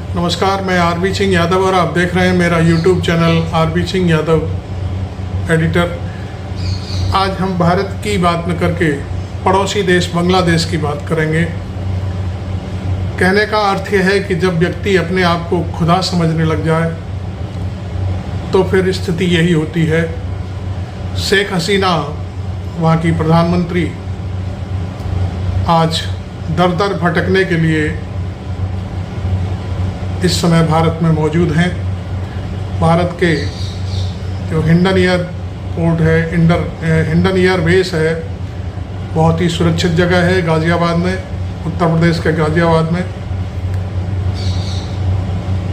नमस्कार, मैं आरबी सिंह यादव और आप देख रहे हैं मेरा YouTube channel RB Singh Yadav editor. आज हम भारत की बात न करके पड़ोसी देश बांग्लादेश की बात करेंगे। कहने का अर्थ यह है कि जब व्यक्ति अपने आप को खुदा समझने लग जाए तो फिर स्थिति यही होती है। शेख हसीना, वहाँ की प्रधानमंत्री, आज दर दर भटकने के लिए इस समय भारत में मौजूद हैं। भारत के जो हिंडन एयरपोर्ट है, हिंडन एयरबेस है, बहुत ही सुरक्षित जगह है गाज़ियाबाद में, उत्तर प्रदेश के गाज़ियाबाद में।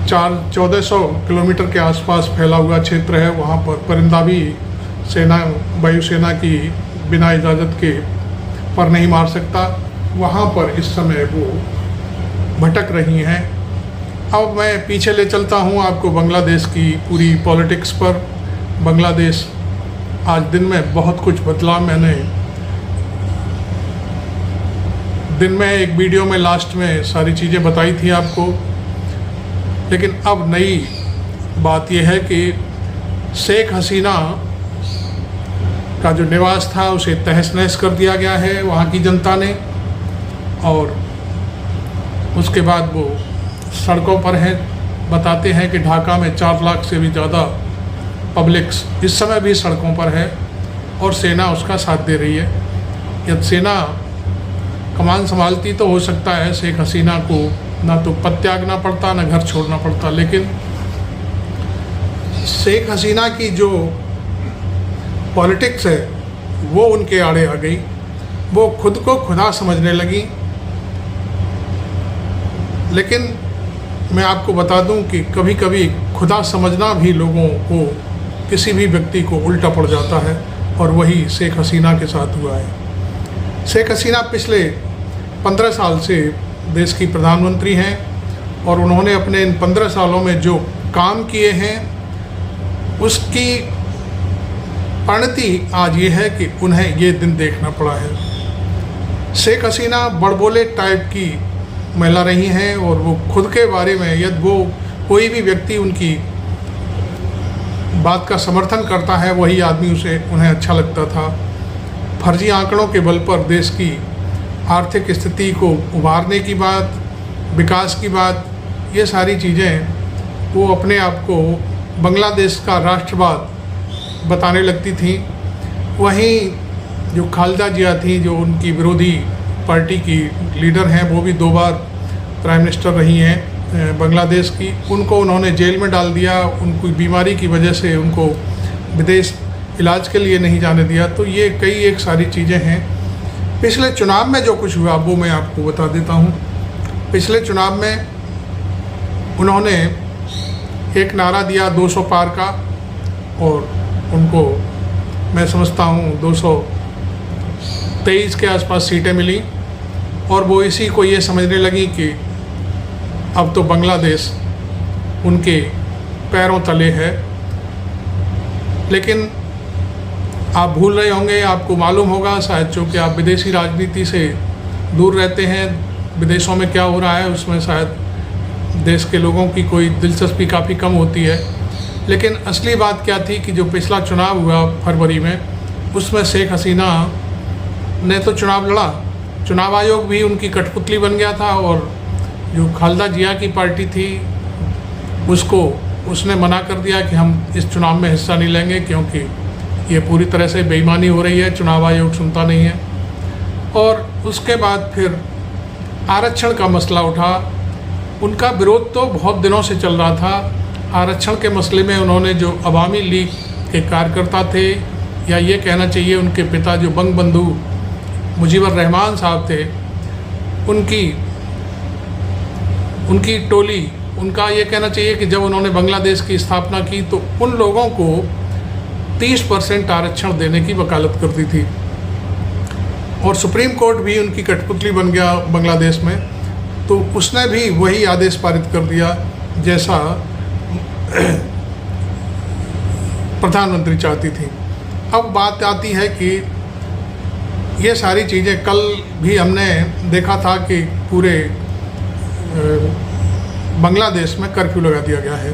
1400 किलोमीटर के आसपास फैला हुआ क्षेत्र है। वहाँ पर परिंदा भी वायुसेना की बिना इजाज़त के पर नहीं मार सकता। वहाँ पर इस समय वो भटक रही हैं। अब मैं पीछे ले चलता हूँ आपको बांग्लादेश की पूरी पॉलिटिक्स पर। बांग्लादेश आज दिन में बहुत कुछ बदला। मैंने दिन में एक वीडियो में लास्ट में सारी चीज़ें बताई थी आपको, लेकिन अब नई बात यह है कि शेख हसीना का जो निवास था उसे तहस नहस कर दिया गया है वहाँ की जनता ने, और उसके बाद वो सड़कों पर हैं। बताते हैं कि ढाका में 4 लाख से भी ज़्यादा पब्लिक्स इस समय भी सड़कों पर है और सेना उसका साथ दे रही है। यदि सेना कमान संभालती तो हो सकता है शेख हसीना को ना तो पद त्यागना पड़ता ना घर छोड़ना पड़ता, लेकिन शेख हसीना की जो पॉलिटिक्स है वो उनके आड़े आ गई। वो खुद को खुदा समझने लगी। लेकिन मैं आपको बता दूं कि कभी कभी खुदा समझना भी लोगों को, किसी भी व्यक्ति को उल्टा पड़ जाता है, और वही शेख हसीना के साथ हुआ है। शेख हसीना पिछले 15 साल से देश की प्रधानमंत्री हैं और उन्होंने अपने इन 15 सालों में जो काम किए हैं उसकी परिणति आज ये है कि उन्हें ये दिन देखना पड़ा है। शेख हसीना बड़बोले टाइप की महिला रही हैं और वो खुद के बारे में, यदि वो कोई भी व्यक्ति उनकी बात का समर्थन करता है वही आदमी उन्हें अच्छा लगता था। फर्जी आंकड़ों के बल पर देश की आर्थिक स्थिति को उभारने की बात, विकास की बात, ये सारी चीज़ें वो अपने आप को बांग्लादेश का राष्ट्रवाद बताने लगती थी। वहीं जो खालिदा जिया थी, जो उनकी विरोधी पार्टी की लीडर हैं, वो भी 2 बार प्राइम मिनिस्टर रही हैं बांग्लादेश की, उनको उन्होंने जेल में डाल दिया। उनकी बीमारी की वजह से उनको विदेश इलाज के लिए नहीं जाने दिया। तो ये कई एक सारी चीज़ें हैं। पिछले चुनाव में जो कुछ हुआ वो मैं आपको बता देता हूँ। पिछले चुनाव में उन्होंने एक नारा दिया 200 पार का, और उनको मैं समझता हूँ 223 के आसपास सीटें मिली, और वो इसी को ये समझने लगी कि अब तो बांग्लादेश उनके पैरों तले है। लेकिन आप भूल रहे होंगे, आपको मालूम होगा शायद, चूँकि आप विदेशी राजनीति से दूर रहते हैं, विदेशों में क्या हो रहा है उसमें शायद देश के लोगों की कोई दिलचस्पी काफ़ी कम होती है। लेकिन असली बात क्या थी कि जो पिछला चुनाव हुआ फरवरी में, उसमें शेख हसीना ने तो चुनाव लड़ा, चुनाव आयोग भी उनकी कठपुतली बन गया था, और जो खालिदा जिया की पार्टी थी उसने मना कर दिया कि हम इस चुनाव में हिस्सा नहीं लेंगे क्योंकि ये पूरी तरह से बेईमानी हो रही है, चुनाव आयोग सुनता नहीं है। और उसके बाद फिर आरक्षण का मसला उठा। उनका विरोध तो बहुत दिनों से चल रहा था। आरक्षण के मसले में उन्होंने जो अवामी लीग के कार्यकर्ता थे, या ये कहना चाहिए उनके पिता जो बंग बंधु मुजीबुर रहमान साहब थे, उनकी टोली, उनका ये कहना चाहिए कि जब उन्होंने बांग्लादेश की स्थापना की तो उन लोगों को 30% आरक्षण देने की वकालत करती थी, और सुप्रीम कोर्ट भी उनकी कठपुतली बन गया बांग्लादेश में। तो उसने भी वही आदेश पारित कर दिया जैसा प्रधानमंत्री चाहती थी। अब बात आती है कि ये सारी चीज़ें कल भी हमने देखा था कि पूरे बांग्लादेश में कर्फ्यू लगा दिया गया है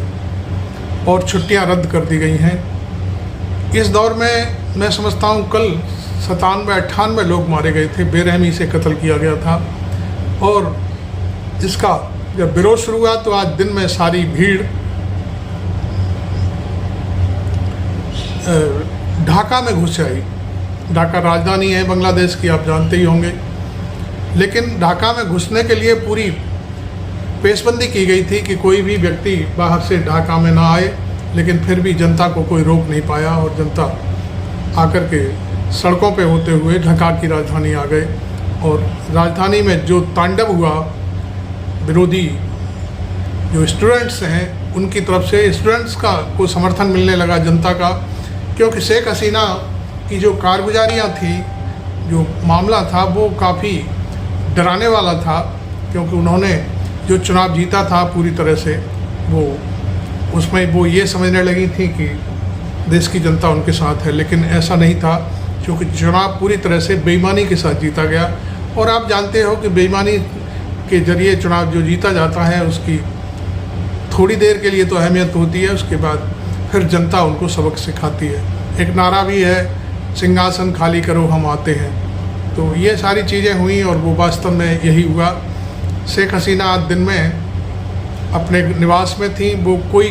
और छुट्टियां रद्द कर दी गई हैं। इस दौर में मैं समझता हूँ कल 97-98 लोग मारे गए थे, बेरहमी से कत्ल किया गया था। और इसका जब विरोध शुरू हुआ तो आज दिन में सारी भीड़ ढाका में घुस आई। ढाका राजधानी है बांग्लादेश की, आप जानते ही होंगे। लेकिन ढाका में घुसने के लिए पूरी पेशबंदी की गई थी कि कोई भी व्यक्ति बाहर से ढाका में ना आए, लेकिन फिर भी जनता को कोई रोक नहीं पाया और जनता आकर के सड़कों पे होते हुए ढाका की राजधानी आ गए। और राजधानी में जो तांडव हुआ, विरोधी जो स्टूडेंट्स हैं उनकी तरफ से स्टूडेंट्स का को समर्थन मिलने लगा जनता का, क्योंकि शेख हसीना की जो कारगुजारियाँ थी, जो मामला था वो काफ़ी डराने वाला था, क्योंकि उन्होंने जो चुनाव जीता था पूरी तरह से वो उसमें वो ये समझने लगी थी कि देश की जनता उनके साथ है, लेकिन ऐसा नहीं था, क्योंकि चुनाव पूरी तरह से बेईमानी के साथ जीता गया। और आप जानते हो कि बेईमानी के जरिए चुनाव जो जीता जाता है उसकी थोड़ी देर के लिए तो अहमियत होती है, उसके बाद फिर जनता उनको सबक सिखाती है। एक नारा भी है, सिंहासन खाली करो हम आते हैं। तो ये सारी चीज़ें हुई और वो वास्तव में यही हुआ। शेख हसीना आज दिन में अपने निवास में थी, वो कोई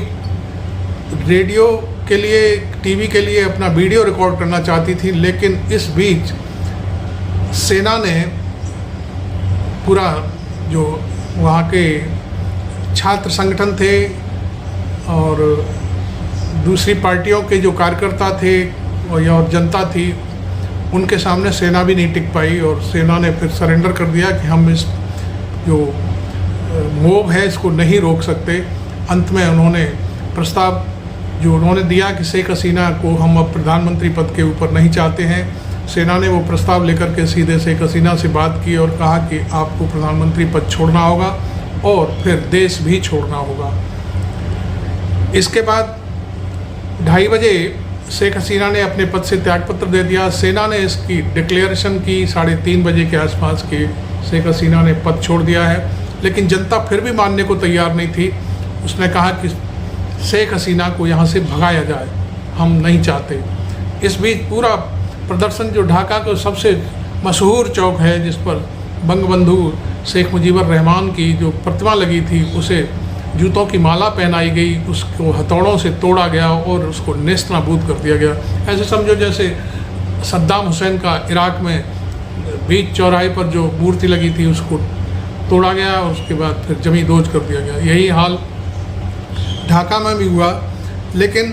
रेडियो के लिए, टीवी के लिए अपना वीडियो रिकॉर्ड करना चाहती थी, लेकिन इस बीच सेना ने पूरा जो वहाँ के छात्र संगठन थे और दूसरी पार्टियों के जो कार्यकर्ता थे और जनता थी, उनके सामने सेना भी नहीं टिक पाई और सेना ने फिर सरेंडर कर दिया कि हम इस जो मोब है इसको नहीं रोक सकते। अंत में उन्होंने प्रस्ताव जो उन्होंने दिया कि शेख हसीना को हम अब प्रधानमंत्री पद के ऊपर नहीं चाहते हैं, सेना ने वो प्रस्ताव लेकर के सीधे शेख हसीना से बात की और कहा कि आपको प्रधानमंत्री पद छोड़ना होगा और फिर देश भी छोड़ना होगा। इसके बाद 2:30 बजे शेख हसीना ने अपने पद से त्यागपत्र दे दिया। सेना ने इसकी डिक्लेरेशन की 3:30 बजे के आसपास के शेख हसीना ने पद छोड़ दिया है, लेकिन जनता फिर भी मानने को तैयार नहीं थी। उसने कहा कि शेख हसीना को यहाँ से भगाया जाए, हम नहीं चाहते। इस बीच पूरा प्रदर्शन जो ढाका का सबसे मशहूर चौक है, जिस पर बंगबंधु शेख मुजीबुर रहमान की जो प्रतिमा लगी थी, उसे जूतों की माला पहनाई गई, उसको हथौड़ों से तोड़ा गया और उसको नेस्त नाबूद कर दिया गया। ऐसे समझो जैसे सद्दाम हुसैन का इराक में बीच चौराहे पर जो मूर्ति लगी थी उसको तोड़ा गया और उसके बाद फिर जमी दोज कर दिया गया। यही हाल ढाका में भी हुआ, लेकिन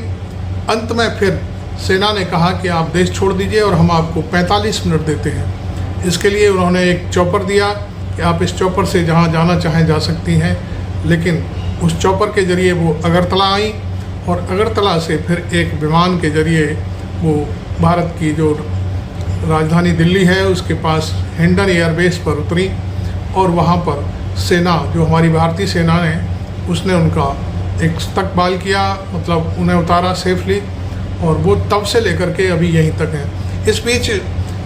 अंत में फिर सेना ने कहा कि आप देश छोड़ दीजिए और हम आपको 45 मिनट देते हैं। इसके लिए उन्होंने एक चॉपर दिया कि आप इस चॉपर से जहाँ जाना चाहें जा सकती हैं, लेकिन उस चॉपर के ज़रिए वो अगरतला आई और अगरतला से फिर एक विमान के ज़रिए वो भारत की जो राजधानी दिल्ली है उसके पास हिंडन एयरबेस पर उतरी और वहाँ पर सेना, जो हमारी भारतीय सेना ने, उसने उनका एक इस्तकबाल किया, मतलब उन्हें उतारा सेफली, और वो तब से लेकर के अभी यहीं तक हैं। इस बीच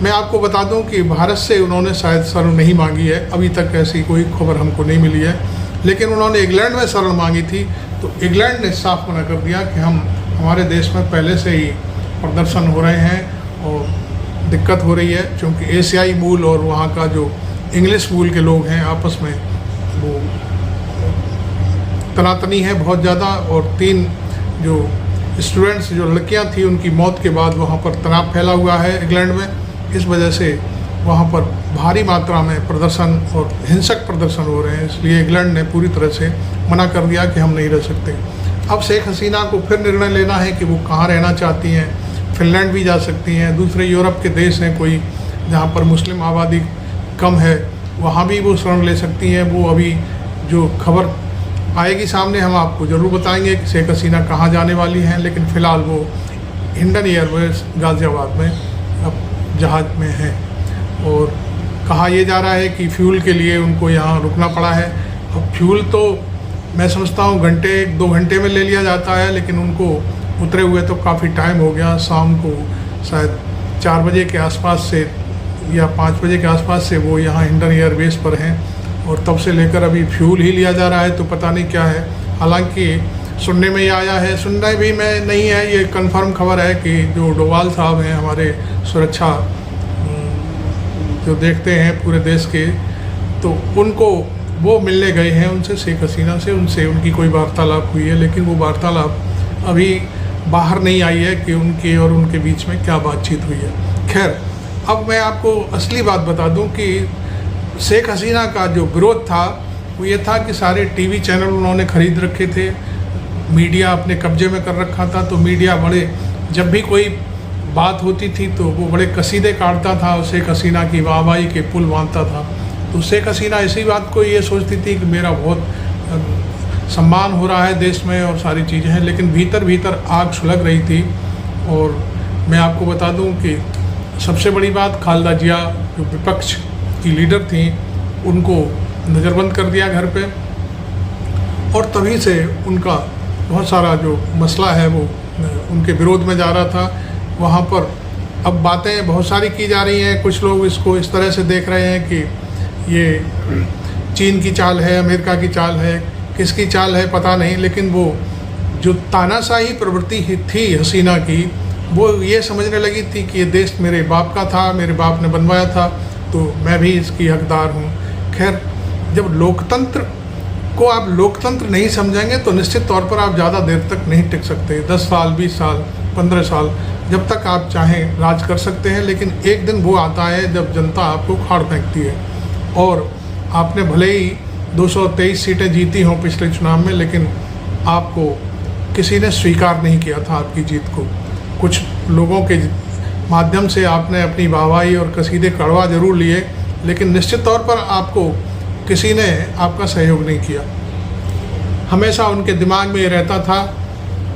मैं आपको बता दूं कि भारत से उन्होंने शायद शरण नहीं मांगी है, अभी तक ऐसी कोई खबर हमको नहीं मिली है, लेकिन उन्होंने इंग्लैंड में शरण मांगी थी, तो इंग्लैंड ने साफ मना कर दिया कि हमारे देश में पहले से ही प्रदर्शन हो रहे हैं और दिक्कत हो रही है, क्योंकि एशियाई मूल और वहाँ का जो इंग्लिश मूल के लोग हैं आपस में वो तनातनी है बहुत ज़्यादा, और 3 जो स्टूडेंट्स जो लड़कियां थी उनकी मौत के बाद वहाँ पर तनाव फैला हुआ है इंग्लैंड में। इस वजह से वहाँ पर भारी मात्रा में प्रदर्शन और हिंसक प्रदर्शन हो रहे हैं, इसलिए इंग्लैंड ने पूरी तरह से मना कर दिया कि हम नहीं रह सकते। अब शेख हसीना को फिर निर्णय लेना है कि वो कहाँ रहना चाहती हैं। फिनलैंड भी जा सकती हैं, दूसरे यूरोप के देश हैं कोई जहाँ पर मुस्लिम आबादी कम है, वहाँ भी वो शरण ले सकती हैं। वो अभी जो खबर आएगी सामने हम आपको ज़रूर बताएंगे कि शेख हसीना कहाँ जाने वाली हैं, लेकिन फ़िलहाल वो हिंडन एयरवेज गाज़ियाबाद में अब जहाज़ में हैं। और कहा यह जा रहा है कि फ्यूल के लिए उनको यहाँ रुकना पड़ा है। अब फ्यूल तो मैं समझता हूँ 1-2 घंटे में ले लिया जाता है, लेकिन उनको उतरे हुए तो काफ़ी टाइम हो गया। शाम को शायद 4 बजे के आसपास से या 5 बजे के आसपास से वो यहाँ हिंडन एयरबेस पर हैं और तब से लेकर अभी फ्यूल ही लिया जा रहा है, तो पता नहीं क्या है। हालांकि सुनने में ये आया है, सुनने भी में नहीं है, ये कंफर्म खबर है कि जो डोवाल साहब हैं हमारे सुरक्षा जो देखते हैं पूरे देश के, तो उनको वो मिलने गए हैं उनसे, शेख हसीना से, उनसे उनकी कोई वार्तालाप हुई है, लेकिन वो वार्तालाप अभी बाहर नहीं आई है कि उनके और उनके बीच में क्या बातचीत हुई है। खैर, अब मैं आपको असली बात बता दूं कि शेख हसीना का जो विरोध था वो ये था कि सारे टीवी चैनल उन्होंने खरीद रखे थे, मीडिया अपने कब्जे में कर रखा था, तो मीडिया बड़े, जब भी कोई बात होती थी तो वो बड़े कसीदे काटता था और शेख हसीना की वाहवाही के पुल बांधता था। तो शेख हसीना इसी बात को ये सोचती थी कि मेरा बहुत सम्मान हो रहा है देश में और सारी चीज़ें हैं, लेकिन भीतर भीतर आग सुलग रही थी। और मैं आपको बता दूं कि सबसे बड़ी बात, खालदा जिया जो विपक्ष की लीडर थी, उनको नज़रबंद कर दिया घर पे, और तभी से उनका बहुत सारा जो मसला है वो उनके विरोध में जा रहा था। वहाँ पर अब बातें बहुत सारी की जा रही हैं, कुछ लोग इसको इस तरह से देख रहे हैं कि ये चीन की चाल है, अमेरिका की चाल है, किसकी चाल है पता नहीं, लेकिन वो जो तानाशाही प्रवृत्ति थी हसीना की, वो ये समझने लगी थी कि ये देश मेरे बाप का था, मेरे बाप ने बनवाया था, तो मैं भी इसकी हकदार हूँ। खैर, जब लोकतंत्र को आप लोकतंत्र नहीं समझेंगे तो निश्चित तौर पर आप ज़्यादा देर तक नहीं टिक सकते। 10 साल, 20 साल, 15 साल, जब तक आप चाहें राज कर सकते हैं, लेकिन एक दिन वो आता है जब जनता आपको उखाड़ फेंकती है। और आपने भले ही 223 सीटें जीती हों पिछले चुनाव में, लेकिन आपको किसी ने स्वीकार नहीं किया था आपकी जीत को। कुछ लोगों के माध्यम से आपने अपनी वाहवाही और कसीदे कड़वा जरूर लिए, लेकिन निश्चित तौर पर आपको किसी ने आपका सहयोग नहीं किया। हमेशा उनके दिमाग में ये रहता था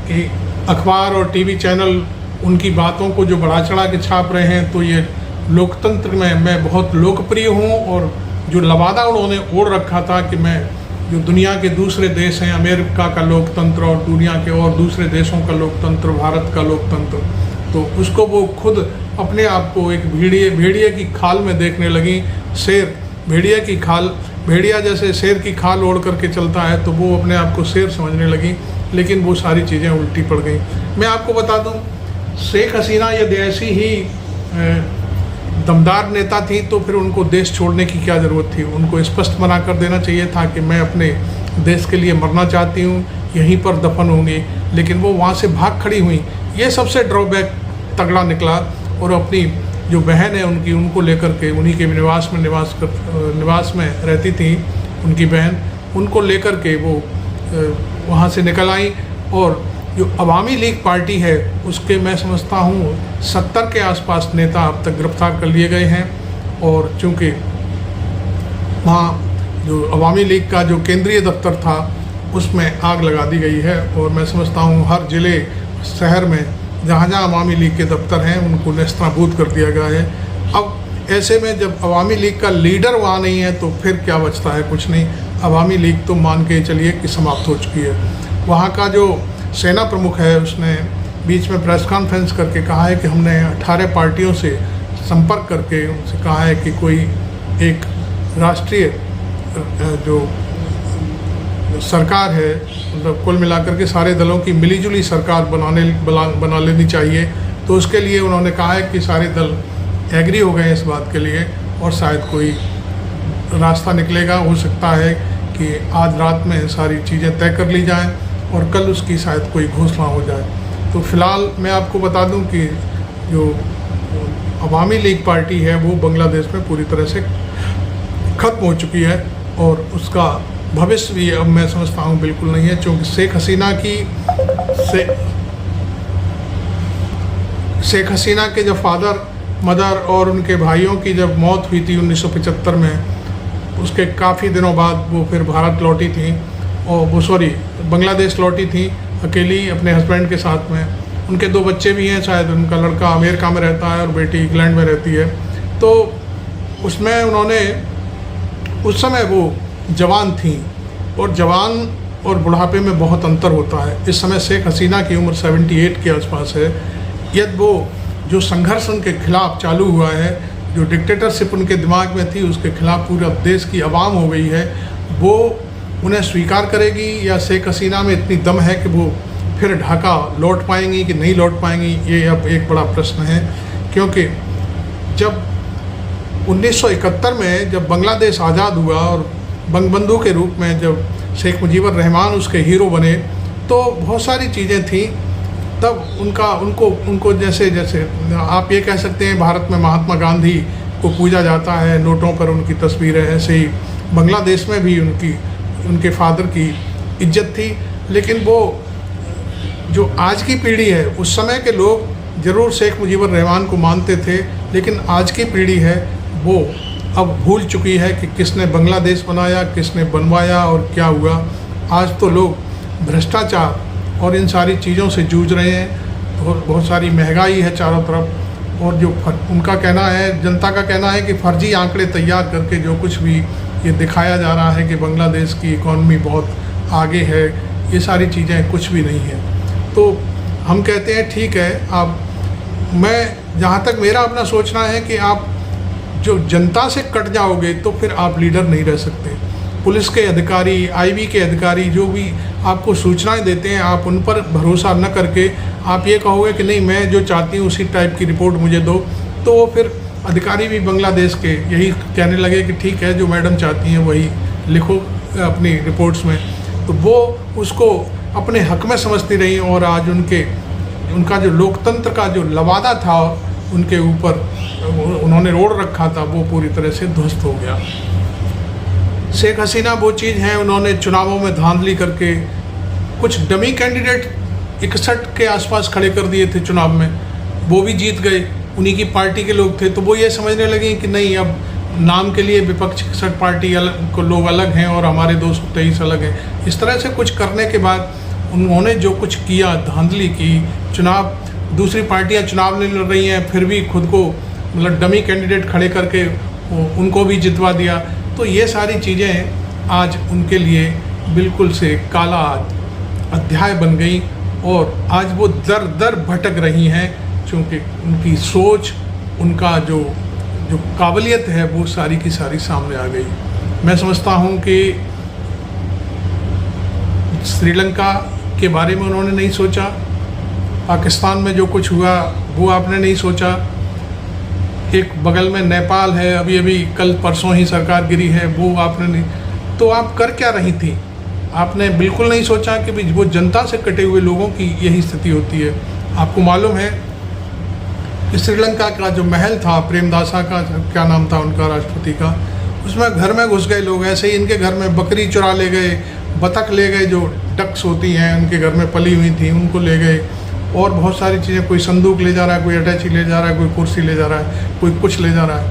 कि अखबार और टीवी चैनल उनकी बातों को जो बढ़ा चढ़ा के छाप रहे हैं, तो ये लोकतंत्र में मैं बहुत लोकप्रिय हूँ, और जो लबादा उन्होंने ओढ़ रखा था कि मैं जो दुनिया के दूसरे देश हैं, अमेरिका का लोकतंत्र और दुनिया के और दूसरे देशों का लोकतंत्र, भारत का लोकतंत्र, तो उसको वो खुद अपने आप को एक भेड़िए की खाल में देखने लगी। शेर भेड़िए की खाल, भेड़िया जैसे शेर की खाल ओढ़ करके चलता है, तो वो अपने आप को शेर समझने लगी, लेकिन वो सारी चीज़ें उल्टी पड़ गई। मैं आपको बता दूं, शेख हसीना यदि ऐसी ही दमदार नेता थी तो फिर उनको देश छोड़ने की क्या ज़रूरत थी। उनको स्पष्ट मना कर देना चाहिए था कि मैं अपने देश के लिए मरना चाहती हूँ, यहीं पर दफन होंगी, लेकिन वो वहाँ से भाग खड़ी हुई। ये सबसे ड्रॉबैक तगड़ा निकला। और अपनी जो बहन है उनको लेकर के, उन्हीं के निवास में रहती थी उनकी बहन, उनको लेकर के वो वहाँ से निकल आई। और जो अवामी लीग पार्टी है उसके मैं समझता हूँ 70 के आसपास नेता अब तक गिरफ्तार कर लिए गए हैं। और चूँकि वहाँ जो अवामी लीग का जो केंद्रीय दफ्तर था उसमें आग लगा दी गई है, और मैं समझता हूँ हर ज़िले शहर में जहाँ जहाँ अवामी लीग के दफ्तर हैं उनको नेस्तनाबूद कर दिया गया है। अब ऐसे में जब अवामी लीग का लीडर वहाँ नहीं है तो फिर क्या बचता है? कुछ नहीं। अवामी लीग तो मान के चलिए कि समाप्त हो चुकी है। वहाँ का जो सेना प्रमुख है उसने बीच में प्रेस कॉन्फ्रेंस करके कहा है कि हमने 18 पार्टियों से संपर्क करके उनसे कहा है कि कोई एक राष्ट्रीय जो सरकार है, मतलब कुल मिलाकर के सारे दलों की मिलीजुली सरकार बना लेनी चाहिए। तो उसके लिए उन्होंने कहा है कि सारे दल एग्री हो गए इस बात के लिए, और शायद कोई रास्ता निकलेगा। हो सकता है कि आज रात में सारी चीज़ें तय कर ली जाएं और कल उसकी शायद कोई घोषणा हो जाए। तो फिलहाल मैं आपको बता दूं कि जो अवामी लीग पार्टी है वो बांग्लादेश में पूरी तरह से ख़त्म हो चुकी है, और उसका भविष्य भी अब मैं समझता हूँ बिल्कुल नहीं है। क्योंकि शेख हसीना के जब फादर, मदर और उनके भाइयों की जब मौत हुई थी 1975 में, उसके काफ़ी दिनों बाद वो फिर भारत लौटी थी, और वो बांग्लादेश लौटी थी अकेली अपने हस्बैंड के साथ में। उनके 2 बच्चे भी हैं, शायद उनका लड़का अमेरिका में रहता है और बेटी इंग्लैंड में रहती है। तो उसमें उन्होंने, उस समय वो जवान थी, और जवान और बुढ़ापे में बहुत अंतर होता है। इस समय शेख हसीना की उम्र 78 के आसपास है। यदि वो जो संघर्ष उनके खिलाफ चालू हुआ है, जो डिक्टेटरशिप उनके दिमाग में थी उसके खिलाफ पूरा देश की आवाम हो गई है, वो उन्हें स्वीकार करेगी या शेख हसीना में इतनी दम है कि वो फिर ढाका लौट पाएंगी कि नहीं लौट पाएंगी, ये अब एक बड़ा प्रश्न है। क्योंकि जब 1971 में जब बांग्लादेश आज़ाद हुआ और बंगबंधु के रूप में जब शेख मुजीबुर रहमान उसके हीरो बने, तो बहुत सारी चीज़ें थीं। तब उनको जैसे आप ये कह सकते हैं भारत में महात्मा गांधी को पूजा जाता है, नोटों पर उनकी तस्वीर है, ऐसे ही बांग्लादेश में भी उनके फादर की इज्जत थी। लेकिन वो जो आज की पीढ़ी है, उस समय के लोग ज़रूर शेख मुजीबुर रहमान को मानते थे, लेकिन आज की पीढ़ी है वो अब भूल चुकी है कि किसने बांग्लादेश बनाया, किसने बनवाया और क्या हुआ। आज तो लोग भ्रष्टाचार और इन सारी चीज़ों से जूझ रहे हैं और बहुत सारी महंगाई है चारों तरफ। और जो उनका कहना है, जनता का कहना है कि फर्जी आंकड़े तैयार करके जो कुछ भी ये दिखाया जा रहा है कि बांग्लादेश की इकॉनमी बहुत आगे है, ये सारी चीज़ें कुछ भी नहीं है। तो हम कहते हैं ठीक है, मैं जहाँ तक मेरा अपना सोचना है कि आप जो जनता से कट जाओगे तो फिर आप लीडर नहीं रह सकते। पुलिस के अधिकारी, आईबी के अधिकारी जो भी आपको सूचनाएं देते हैं, आप उन पर भरोसा न करके आप ये कहोगे कि नहीं मैं जो चाहती हूँ उसी टाइप की रिपोर्ट मुझे दो, तो वो फिर अधिकारी भी बांग्लादेश के यही कहने लगे कि ठीक है जो मैडम चाहती हैं वही लिखो अपनी रिपोर्ट्स में। तो वो उसको अपने हक में समझती रही और आज उनका जो लोकतंत्र का जो लवादा था उनके ऊपर उन्होंने रोड रखा था, वो पूरी तरह से ध्वस्त हो गया। शेख हसीना वो चीज़ है, उन्होंने चुनावों में धांधली करके कुछ डमी कैंडिडेट 61 के आसपास खड़े कर दिए थे चुनाव में, वो भी जीत गए, उन्हीं की पार्टी के लोग थे। तो वो ये समझने लगे कि नहीं अब नाम के लिए विपक्ष 61 पार्टी को लोग अलग हैं और हमारे 223 अलग हैं। इस तरह से कुछ करने के बाद उन्होंने जो कुछ किया, धांधली की, चुनाव दूसरी पार्टियां चुनाव नहीं लड़ रही हैं फिर भी खुद को मतलब डमी कैंडिडेट खड़े करके उनको भी जितवा दिया। तो ये सारी चीज़ें आज उनके लिए बिल्कुल से काला अध्याय बन गई और आज वो दर दर भटक रही हैं, क्योंकि उनकी सोच, उनका जो काबिलियत है वो सारी की सारी सामने आ गई। मैं समझता हूँ कि श्रीलंका के बारे में उन्होंने नहीं सोचा, पाकिस्तान में जो कुछ हुआ वो आपने नहीं सोचा, एक बगल में नेपाल है, अभी अभी कल परसों ही सरकार गिरी है, वो आपने नहीं। तो आप कर क्या रही थी? आपने बिल्कुल नहीं सोचा कि वो जनता से कटे हुए लोगों की यही स्थिति होती है। आपको मालूम है कि श्रीलंका का जो महल था, प्रेमदासा का क्या नाम था उनका राष्ट्रपति का, उसमें घर में घुस गए लोग। ऐसे ही इनके घर में बकरी चुरा ले गए, बतख ले गए, जो डक्स होती हैं उनके घर में पली हुई थी उनको ले गए, और बहुत सारी चीज़ें, कोई संदूक ले जा रहा है, कोई अटैची ले जा रहा है, कोई कुर्सी ले जा रहा है, कोई कुछ ले जा रहा है।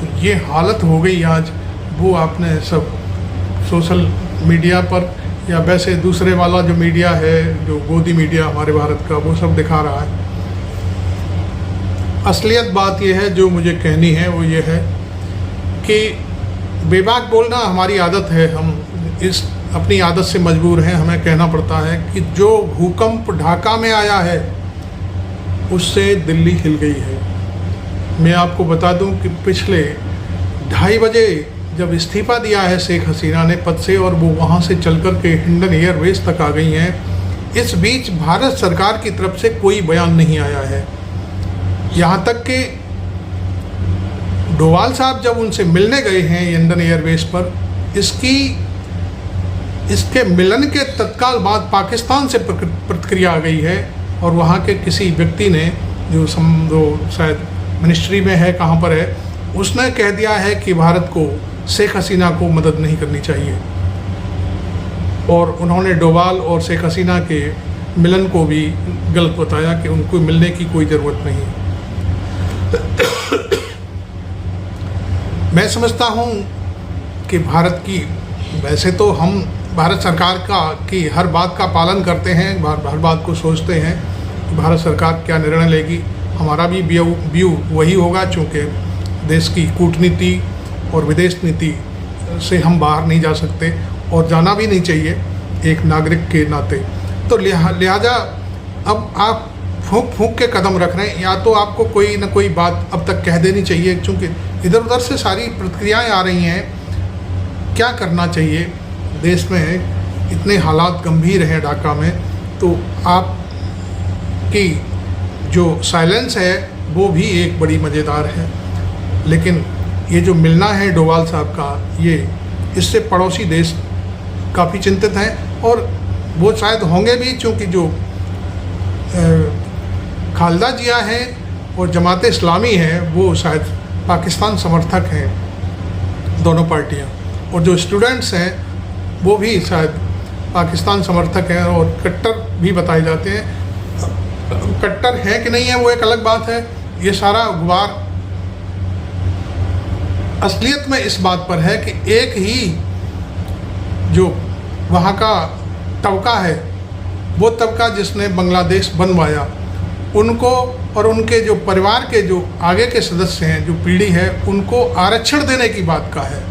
तो ये हालत हो गई आज। वो आपने सब सोशल मीडिया पर या वैसे दूसरे वाला जो मीडिया है, जो गोदी मीडिया हमारे भारत का, वो सब दिखा रहा है। असलियत बात ये है जो मुझे कहनी है वो ये है कि बेबाक बोलना हमारी आदत है, हम इस अपनी आदत से मजबूर हैं। हमें कहना पड़ता है कि जो भूकंप ढाका में आया है उससे दिल्ली हिल गई है। मैं आपको बता दूं कि पिछले 2:30 बजे जब इस्तीफ़ा दिया है शेख हसीना ने पद से, और वो वहाँ से चल कर के हिंडन एयरवेज तक आ गई हैं, इस बीच भारत सरकार की तरफ से कोई बयान नहीं आया है। यहाँ तक कि डोवाल साहब जब उनसे मिलने गए हैं हिंडन एयरवेज पर, इसके मिलन के तत्काल बाद पाकिस्तान से प्रतिक्रिया आ गई है, और वहाँ के किसी व्यक्ति ने जो शायद मिनिस्ट्री में है, कहाँ पर है, उसने कह दिया है कि भारत को शेख हसीना को मदद नहीं करनी चाहिए, और उन्होंने डोवाल और शेख हसीना के मिलन को भी गलत बताया कि उनको मिलने की कोई ज़रूरत नहीं। मैं समझता हूँ कि भारत की, वैसे तो हम भारत सरकार की हर बात का पालन करते हैं, हर बात को सोचते हैं कि भारत सरकार क्या निर्णय लेगी, हमारा भी व्यू वही होगा, चूँकि देश की कूटनीति और विदेश नीति से हम बाहर नहीं जा सकते और जाना भी नहीं चाहिए एक नागरिक के नाते। तो लिहाजा अब आप फूंक फूंक के कदम रख रहे हैं। या तो आपको कोई ना कोई बात अब तक कह देनी चाहिए, क्योंकि इधर उधर से सारी प्रतिक्रियाएं आ रही हैं। क्या करना चाहिए देश में, इतने हालात गंभीर हैं ढाका में, तो आपकी जो साइलेंस है वो भी एक बड़ी मज़ेदार है। लेकिन ये जो मिलना है डोवाल साहब का, ये इससे पड़ोसी देश काफ़ी चिंतित हैं, और वो शायद होंगे भी, क्योंकि जो खालदा जिया हैं और जमात इस्लामी है वो शायद पाकिस्तान समर्थक हैं दोनों पार्टियां, और जो स्टूडेंट्स हैं वो भी शायद पाकिस्तान समर्थक हैं और कट्टर भी बताए जाते हैं। कट्टर हैं कि नहीं है वो एक अलग बात है। ये सारा गुबार असलियत में इस बात पर है कि एक ही जो वहाँ का तबका है, वो तबका जिसने बांग्लादेश बनवाया, उनको और उनके जो परिवार के जो आगे के सदस्य हैं, जो पीढ़ी है, उनको आरक्षण देने की बात का है।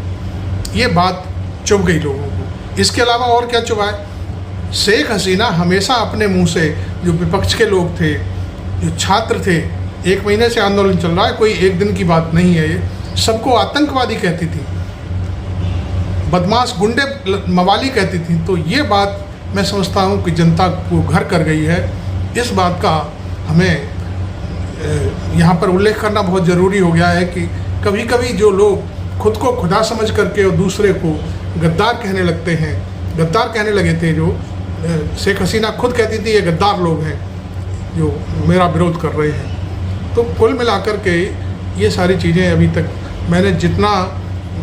ये बात चुभ गई लोगों को। इसके अलावा और क्या चुभा है? शेख हसीना हमेशा अपने मुंह से, जो विपक्ष के लोग थे, जो छात्र थे, 1 महीने से आंदोलन चल रहा है, कोई एक दिन की बात नहीं है, ये सबको आतंकवादी कहती थी, बदमाश गुंडे मवाली कहती थी। तो ये बात मैं समझता हूँ कि जनता को घर कर गई है। इस बात का हमें यहाँ पर उल्लेख करना बहुत ज़रूरी हो गया है कि कभी कभी जो लोग खुद को खुदा समझ करके और दूसरे को गद्दार कहने लगते हैं, गद्दार कहने लगे थे, जो शेख हसीना खुद कहती थी ये गद्दार लोग हैं जो मेरा विरोध कर रहे हैं। तो कुल मिलाकर के ये सारी चीज़ें अभी तक मैंने जितना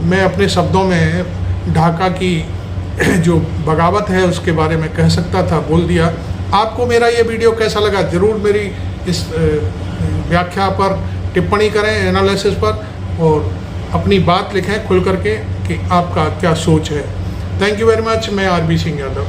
मैं अपने शब्दों में ढाका की जो बगावत है उसके बारे में कह सकता था बोल दिया। आपको मेरा ये वीडियो कैसा लगा ज़रूर मेरी इस व्याख्या पर टिप्पणी करें, एनालिसिस पर, और अपनी बात लिखें खुल करके कि आपका क्या सोच है। Thank you very much. मैं आरबी सिंह यादव।